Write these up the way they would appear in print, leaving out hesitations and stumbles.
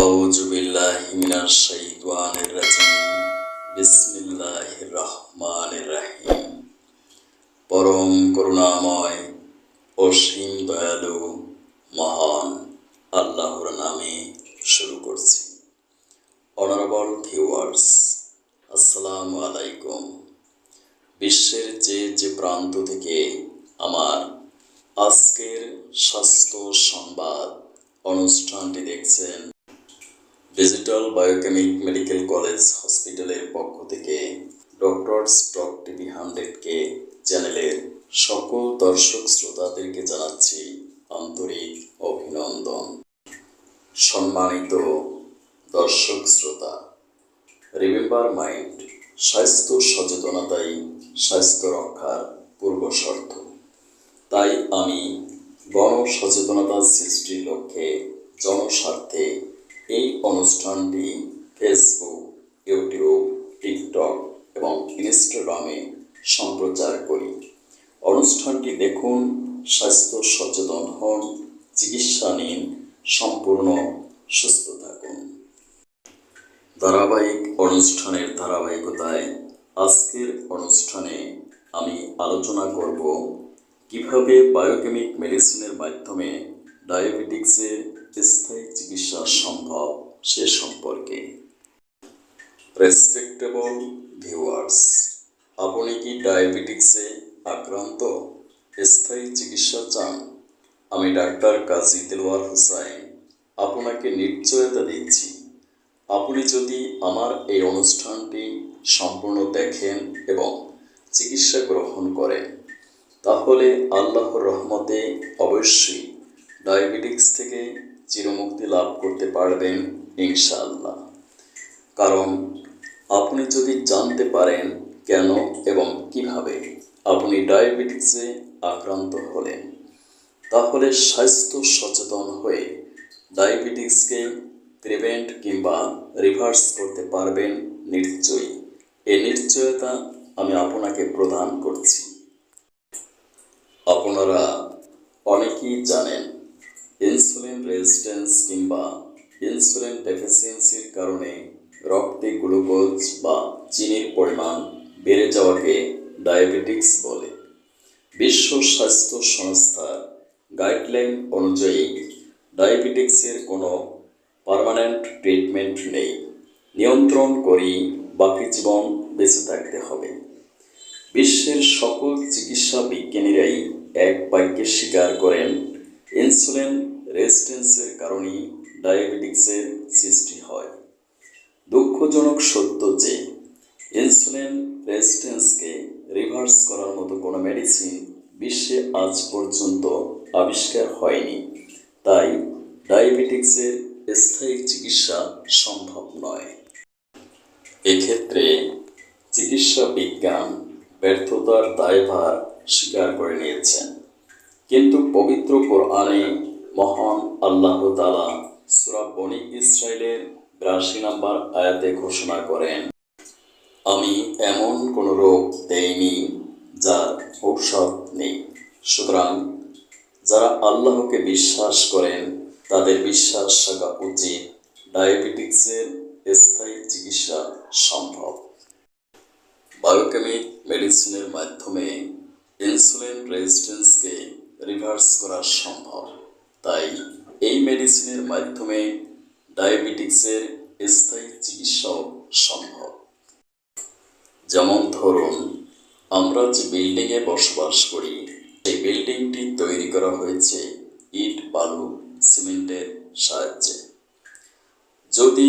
আউযু বিল্লাহি মিনাশ শাইতানির রাজিম। বিসমিল্লাহির রহমানির রহিম। পরম করুণাময় অসীম দয়ালু মহান আল্লাহর নামে শুরু করছি। অনারেবল ভিউয়ার্স, আসসালামু আলাইকুম। বিশ্বের যে প্রান্ত থেকে আমার আজকের স্বাস্থ্য সংবাদ অনুষ্ঠানটি দেখছেন, ডিজিটাল বায়োকেমিক মেডিকেল কলেজ হসপিটালের পক্ষ থেকে ডক্টরস টক টিভি 100K চ্যানেলের সকল দর্শক শ্রোতাদেরকে জানাচ্ছি আন্তরিক অভিনন্দন। সম্মানিত দর্শক শ্রোতা, রিমেম্বার মাইন্ড, স্বাস্থ্য সচেতনতাই স্বাস্থ্য রক্ষার পূর্বশর্ত। তাই আমি গণসচেতনতা সৃষ্টির লক্ষ্যে জনস্বার্থে এই অনুষ্ঠানটি ফেসবুক, ইউটিউব, টিকটক এবং ইনস্টাগ্রামে সম্প্রচার করি। অনুষ্ঠানটি দেখুন, স্বাস্থ্য সচেতন হন, চিকিৎসা নিন, সম্পূর্ণ সুস্থ থাকুন। ধারাবাহিক অনুষ্ঠানের ধারাবাহিকতায় আজকের অনুষ্ঠানে আমি আলোচনা করব কিভাবে বায়োকেমিক মেডিসিনের মাধ্যমে ডায়াবেটিক্সের স্থায়ী চিকিৎসা সম্ভব সে সম্পর্কে। রেসপেক্টেবল ভিউয়ার্স, আপনি কি ডায়াবেটিক্সে আক্রান্ত? স্থায়ী চিকিৎসা চান? আমি ডাক্তার কাজী দেলোয়ার হোসাইন আপনাকে নিশ্চয়তা দিচ্ছি, আপনি যদি আমার এই অনুষ্ঠানটি সম্পূর্ণ দেখেন এবং চিকিৎসা গ্রহণ করেন, তাহলে আল্লাহর রহমতে অবশ্যই ডায়াবেটিক্স থেকে চিরমুক্তি লাভ করতে পারবেন ইনশাআল্লাহ। কারণ আপনি যদি জানতে পারেন কেন এবং কিভাবে আপনি ডায়াবেটিক্সে আক্রান্ত হলেন, তাহলে স্বাস্থ্য সচেতন হয়ে ডায়াবেটিক্সকে প্রিভেন্ট কিংবা রিভার্স করতে পারবেন নিশ্চয়ই। এই নিশ্চয়তা আমি আপনাকে প্রদান করছি। আপনারা অনেকেই জানেন, ইনসুলিন রেজিস্ট্যান্স কিংবা ইনসুলিন ডেফিসিয়েন্সির কারণে রক্তে গ্লুকোজ বা চিনির পরিমাণ বেড়ে যাওয়াকে ডায়াবেটিক্স বলে। বিশ্ব স্বাস্থ্য সংস্থার গাইডলাইন অনুযায়ী ডায়াবেটিক্সের কোনো পার্মানেন্ট ট্রিটমেন্ট নেই। নিয়ন্ত্রণ করেই বাকি জীবন বেঁচে থাকতে হবে। বিশ্বের সকল চিকিৎসা বিজ্ঞানীরাই এক বাক্যে স্বীকার করেন, ইনসুলিন রেজিস্ট্যান্সের কারণেই ডায়াবেটিক্সের সৃষ্টি হয়। দুঃখজনক সত্য যে ইনসুলিন রেজিস্ট্যান্সকে রিভার্স করার মতো কোনো মেডিসিন বিশ্বে আজ পর্যন্ত আবিষ্কার হয়নি। তাই ডায়াবেটিক্সের স্থায়ী চিকিৎসা সম্ভব নয়। এক্ষেত্রে চিকিৎসা বিজ্ঞান ব্যর্থতার দায়ভার স্বীকার করে নিয়েছেন। কিন্তু পবিত্র কোরআনে মহান আল্লাহ তাআলা সূরা বনী ইসরাইলের 82 নম্বর আয়াতে ঘোষণা করেন, আমি এমন কোনো রোগ দেইনি যার ঔষধ নেই। সুতরাং যারা আল্লাহকে বিশ্বাস করেন তাদের বিশ্বাস রাখা উচিত ডায়াবেটিক্সের স্থায়ী চিকিৎসা সম্ভব। বায়োকেমিক মেডিসিনের মাধ্যমে ইনসুলিন রেজিস্ট্যান্সকে রিভার্স করা সম্ভব। তাই এই মেডিসিনের মাধ্যমে ডায়াবেটিক্সের স্থায়ী চিকিৎসাও সম্ভব। যেমন ধরুন, আমরা যে বিল্ডিংয়ে বসবাস করি, সেই বিল্ডিংটি তৈরি করা হয়েছে ইট, বালু, সিমেন্টের সাহায্যে। যদি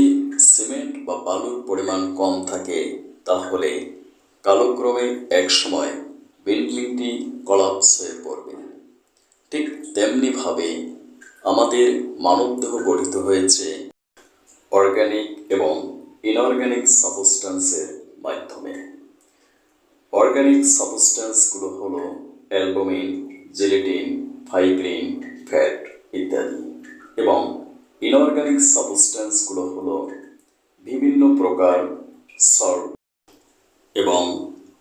সিমেন্ট বা বালুর পরিমাণ কম থাকে, তাহলে কালক্রমে একসময় বিল্ডিংটি কলাপস হয়ে পড়বে। ঠিক তেমনিভাবে আমাদের মানবদেহ গঠিত হয়েছে অর্গানিক এবং ইনঅর্গানিক সাবস্ট্যান্সের মাধ্যমে। অর্গানিক সাবস্ট্যান্সগুলো হলো অ্যালবুমিন, জেলেটিন, ফাইব্রিন, ফ্যাট ইত্যাদি, এবং ইনঅর্গানিক সাবস্ট্যান্সগুলো হলো বিভিন্ন প্রকার সল্ট এবং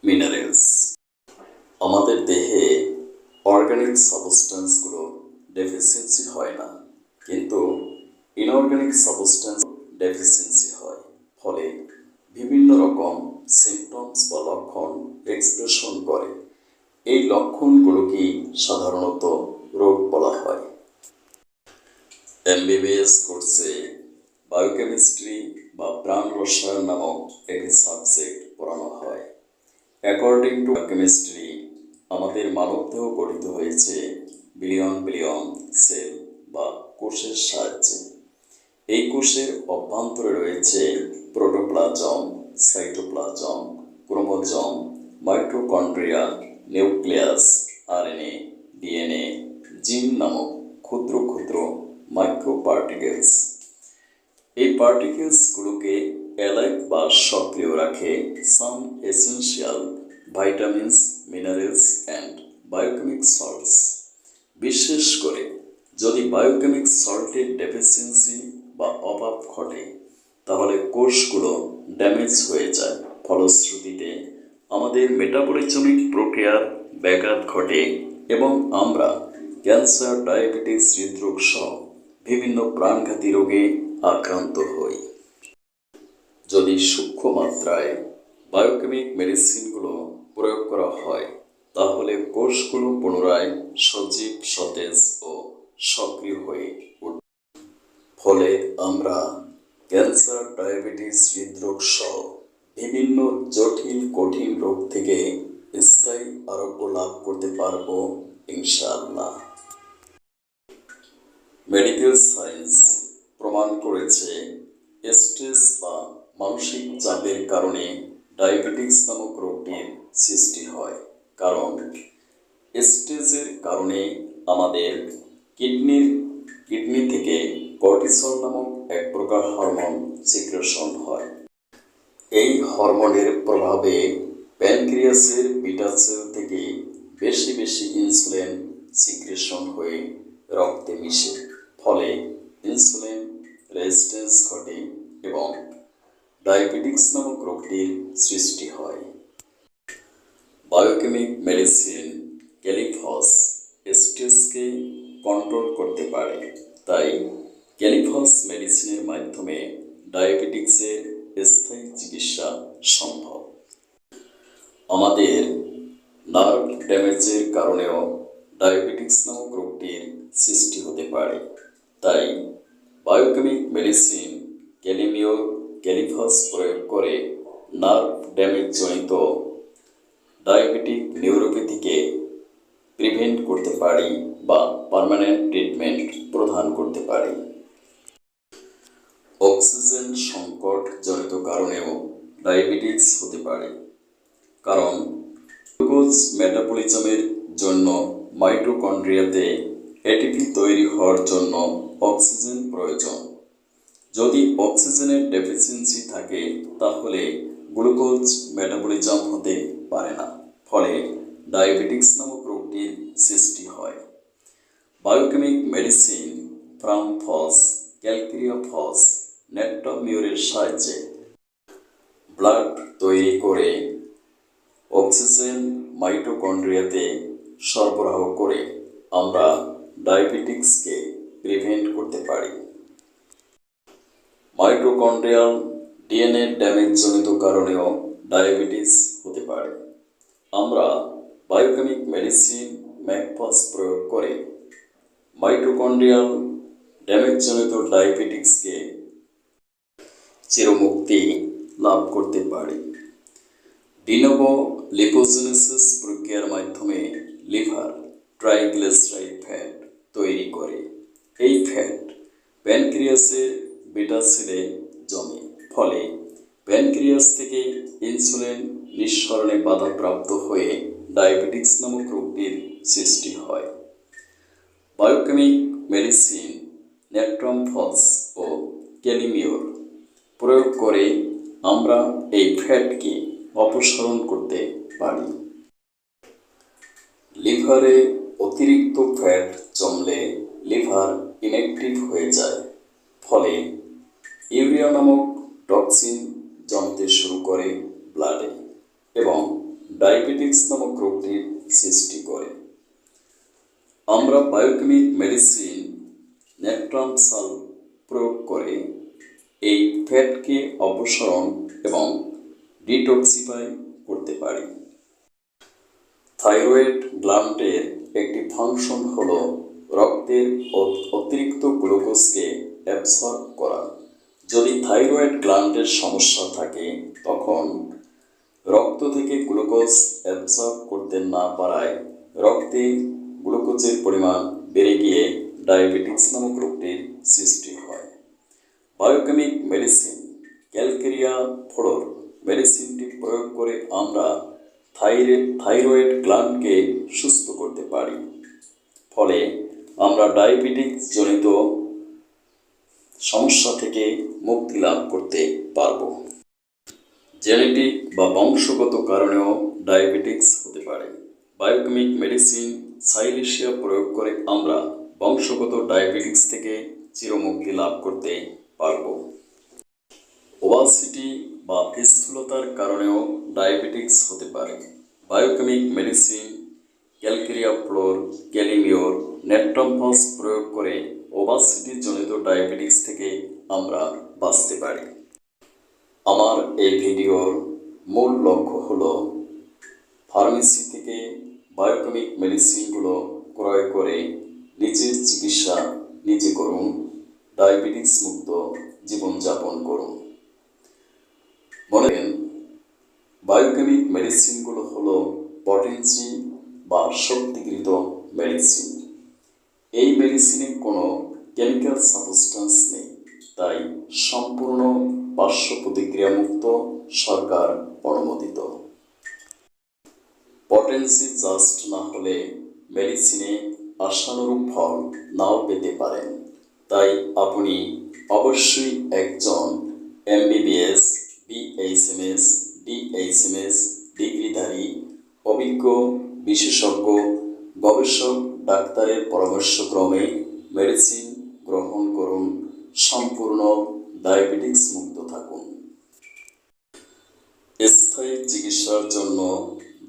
মিনারেলস। আমাদের দেহে অর্গানিক সাবস্ট্যান্সগুলো ডেফিসিয়েন্সি হয় না, কিন্তু ইনঅর্গানিক সাবস্টেন্স ডেফিসিয়েন্সি হয়, ফলে বিভিন্ন রকম সিমটমস বা লক্ষণ এক্সপ্রেশন করে। এই লক্ষণগুলোকেই সাধারণত রোগ বলা হয়। এমবিবিএস কোর্সে বায়োকেমিস্ট্রি বা প্রাণ রসায়ন নামক একটি সাবজেক্ট পড়ানো হয়। অ্যাকর্ডিং টু বায়োকেমিস্ট্রি, আমাদের মানবদেহ গঠিত হয়েছে বিলিয়ন বিলিয়ন সেল বা কোষের সাহায্যে। এই কোষের অভ্যন্তরে রয়েছে protoplasm, cytoplasm, chromosome, mitochondria, nucleus, RNA, DNA, জিন নামক ক্ষুদ্র ক্ষুদ্র মাইক্রোপার্টিকেলস। এই পার্টিকেলসগুলোকে অ্যালাইভ বা সক্রিয় রাখে some essential vitamins, minerals and biochemic salts. বিশেষ করে যদি বায়োকেমিক সল্টের ডেফিসিয়েন্সি বা অভাব ঘটে, তাহলে কোষগুলো ড্যামেজ হয়ে যায়। ফলশ্রুতিতে আমাদের মেটাবলিজমিক প্রক্রিয়ার ব্যাঘাত ঘটে এবং আমরা ক্যান্সার, ডায়াবেটিস, হৃদরোগ সহ বিভিন্ন প্রাণঘাতী রোগে আক্রান্ত হই। যদি সূক্ষ্ম মাত্রায় বায়োকেমিক মেডিসিনগুলো প্রয়োগ করা হয়, তাহলে কোষগুলো পুনরায় সজীব, সতেজ ও সক্রিয় হয়ে উঠবে। ফলে আমরা ক্যান্সার, ডায়াবেটিস, হৃদরোগ সহ বিভিন্ন জটিল কঠিন রোগ থেকে স্থায়ী আরোগ্য লাভ করতে পারব ইনশাআল্লাহ। মেডিকেল সায়েন্স প্রমাণ করেছে স্ট্রেস বা মানসিক চাপের কারণে ডায়াবেটিস নামক রোগটির সৃষ্টি হয়। কারণ স্ট্রেসের কারণে আমাদের কিডনি থেকে কর্টিসল নামক এক প্রকার হরমোন সিক্রেশন হয়। এই হরমোনের প্রভাবে প্যানক্রিয়াসের বিটা সেল থেকে বেশি বেশি ইনসুলিন সিক্রেশন হয়ে রক্তে মিশে, ফলে ইনসুলিন রেজিস্ট্যান্স ঘটে এবং ডায়াবেটিস নামক রোগটির সৃষ্টি হয়। বায়োকেমিক মেডিসিন ক্যালিফস স্ট্রেসকে কন্ট্রোল করতে পারে। তাই ক্যালিফস মেডিসিনের মাধ্যমে ডায়াবেটিক্সের স্থায়ী চিকিৎসা সম্ভব। আমাদের নার্ভ ড্যামেজের কারণেও ডায়াবেটিস নামক রোগটির সৃষ্টি হতে পারে। তাই বায়োকেমিক মেডিসিন ক্যালিফস প্রয়োগ করে নার্ভ ড্যামেজজনিত ডায়াবেটিক নিউরোপ্যাথিকে প্রিভেন্ট করতে পারি বা পার্মানেন্ট ট্রিটমেন্ট প্রদান করতে পারি। অক্সিজেন সংকটজনিত কারণেও ডায়াবেটিস হতে পারে। কারণ গ্লুকোজ মেটাবলিজমের জন্য মাইটোকন্ড্রিয়াতে এটিপি তৈরি হওয়ার জন্য অক্সিজেন প্রয়োজন। যদি অক্সিজেনের ডেফিসিয়েন্সি থাকে, তাহলে গ্লুকোজ মেটাবলিজম হতে পারে না, ফলে ডায়াবেটিস নামক রোগটির সৃষ্টি হয়। বায়োকেমিক মেডিসিন ফ্রামফস, ক্যালক্রিয়াফস, নেট্টামিউরের সাহায্যে ব্লাড তৈরি করে অক্সিজেন মাইটোকন্ড্রিয়াতে সরবরাহ করে আমরা ডায়াবেটিক্সকে প্রিভেন্ট করতে পারি। মাইটোকন্ড্রিয়াল ডিএনএ ড্যামেজজনিত কারণেও ডায়াবেটিস হতে পারে। আমরা বায়োকেমিক মেডিসিন ম্যাকফাস প্রয়োগ করে মাইটোকন্ড্রিয়াল ড্যামেজজনিত ডায়াবেটিক্সকে চিরমুক্তি লাভ করতে পারি। ডিনোভো লিপোজেনেসিস প্রক্রিয়ার মাধ্যমে লিভার ট্রাইগ্লিসারাইড ফ্যাট তৈরি করে। এই ফ্যাট প্যানক্রিয়াসের বিটা সেলে জমে, ফলে প্যানক্রিয়াস থেকে ইনসুলিন নিঃসরণে বাধাপ্রাপ্ত হয়ে ডায়াবেটিস নামক রোগটির সৃষ্টি হয়। বায়োকেমিক মেডিসিন নেট্রামফস ও ক্যালিমিওর প্রয়োগ করে আমরা এই ফ্যাটকে অপসারণ করতে পারি। লিভারে অতিরিক্ত ফ্যাট জমলে লিভার ইনঅ্যাক্টিভ হয়ে যায়, ফলে ইউরিয়া নামক টক্সিন জমতে শুরু করে ব্লাডে এবং ডায়াবেটিস নামক রোগটির সৃষ্টি করে। আমরা বায়োকেমিক মেডিসিন নেট্রামসাল প্রয়োগ করে এই ফ্যাটকে অপসারণ এবং ডিটক্সিফাই করতে পারি। থাইরয়েড গ্ল্যান্ডের একটি ফাংশন হল রক্তের অতিরিক্ত গ্লুকোজকে অ্যাবসর্ব করা। যদি থাইরয়েড গ্ল্যান্ডের সমস্যা থাকে তখন রক্ত থেকে গ্লুকোজ অ্যাবসর্ব করতে না পারায় রক্তে গ্লুকোজের পরিমাণ বেড়ে গিয়ে ডায়াবেটিস নামক রোগটির সৃষ্টি হয়। বায়োকেমিক মেডিসিন ক্যালকেরিয়া ফ্লোর মেডিসিনটি প্রয়োগ করে আমরা থাইরয়েড গ্ল্যান্ডকে সুস্থ করতে পারি। ফলে আমরা ডায়াবেটিস জনিত সমস্যা থেকে মুক্তি লাভ করতে পারব। জেনেটিক বা বংশগত কারণেও ডায়াবেটিস হতে পারে। বায়োকেমিক মেডিসিন সাইলেশিয়া প্রয়োগ করে আমরা বংশগত ডায়াবেটিস থেকে চিরমুক্তি লাভ করতে পারব। ওবাসিটি বা স্থূলতার কারণেও ডায়াবেটিস হতে পারে। Biochemic medicine calcarea fluor, kali mur, natrum phos প্রয়োগ করে ওবাসিটি জনিত ডায়াবেটিস থেকে আমরা বাঁচতে পারি। আমার এই ভিডিওর মূল লক্ষ্য হল ফার্মেসি থেকে বায়োকেমিক মেডিসিনগুলো ক্রয় করে নিজের চিকিৎসা নিজে করুন, ডায়াবেটিস মুক্ত জীবনযাপন করুন। মনে রাখবেন, বায়োকেমিক মেডিসিনগুলো হলো পটেন্সি বা শক্তিকৃত মেডিসিন। এই মেডিসিনে কোনো কেমিক্যাল সাবস্টেন্স নেই, তাই সম্পূর্ণ পার্শ্ব প্রতিক্রিয়া মুক্ত, সরকার অনুমোদিত। পটেন্সি জাস্ট না হলে মেডিসিনে আশানুরূপ ফল নাও পেতে পারেন। তাই আপনি অবশ্যই একজন MBBS, BHMS, DHMS ডিগ্রিধারী অভিজ্ঞ বিশেষজ্ঞ গবেষক ডাক্তারের পরামর্শক্রমে মেডিসিন গ্রহণ করুন। সম্পূর্ণ ডায়াবেটিস মুক্ত থাকুন। স্থায়ী চিকিৎসার জন্য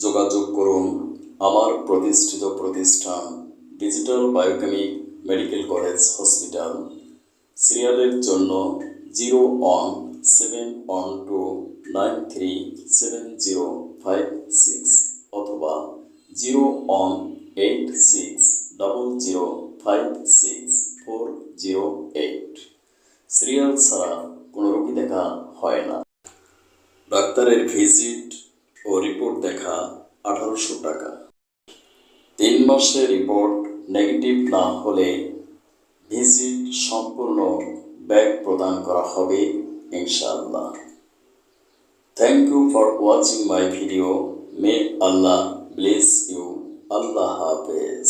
যোগাযোগ করুন আমার প্রতিষ্ঠিত প্রতিষ্ঠান digital biochemic medical college hospital. সিরিয়ালের জন্য 0112937056 অথবা 018600564008। সিরিয়াল ছাড়া কোনো রোগী দেখা হয় না। ডাক্তারের ভিজিট ও রিপোর্ট দেখা 1800 টাকা। 3 মাসে রিপোর্ট নেগেটিভ না হলে ভিজিট সম্পূর্ণ ব্যাক প্রদান করা হবে ইনশাআল্লাহ। Thank you for watching my video. May আল্লাহ ব্লেস ইউ। আল্লাহ হাফেজ।